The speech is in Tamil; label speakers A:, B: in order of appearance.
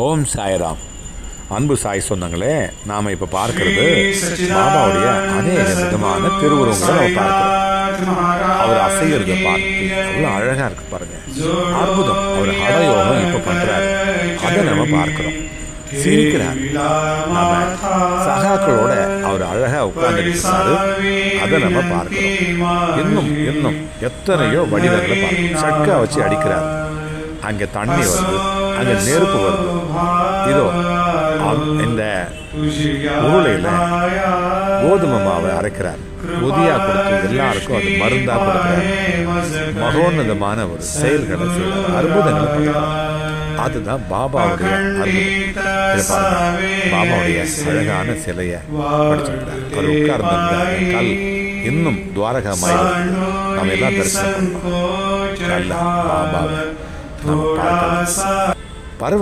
A: ஓம் சாய்ராம். அன்பு சாய் சொந்தங்களே, நாம் இப்போ பார்க்கறது பாபாவுடைய அநேக விதமான திருவுருவங்களை நம்ம பார்க்கிறோம். அவர் அசைகிறத பார்த்து அவ்வளோ அழகாக இருக்கு பாருங்க, அற்புதம். அவர் ஹடயோகம் இப்போ பண்ணுறாரு, அதை நம்ம பார்க்குறோம். சிரிக்கிறார், நம்ம சகாக்களோட அவர் அழகாக உட்கார்ந்துருக்காரு, அதை நம்ம பார்க்கிறோம். இன்னும் இன்னும் எத்தனையோ வடிவங்களை பார்க்கணும். சட்கா வச்சு அடிக்கிறார், அங்கே தண்ணி வருது, அங்கே நெருப்பு வருது. இதோ இந்த உருளையில் கோதுமை மாவை அரைக்கிறார், உதியா கொடுத்து எல்லாருக்கும் அது மருந்தா கொடுக்கிறார். மகோன்னதமான ஒரு செயல்களை செய்கிறார், அற்புதங்களை பண்ணுறார். அதுதான் பாபாவுடைய அற்புதம். இதை பாருங்க, பாபாவுடைய அழகான சிலையை படிச்சிருக்கிறார். அவர் உட்கார்ந்த கல் இன்னும் துவாரகா மாயிரம் நம்ம எல்லாம் தரிசனம் பண்ணலாம். நல்ல பாபாவை நம்ம பார்க்கலாம். பரவ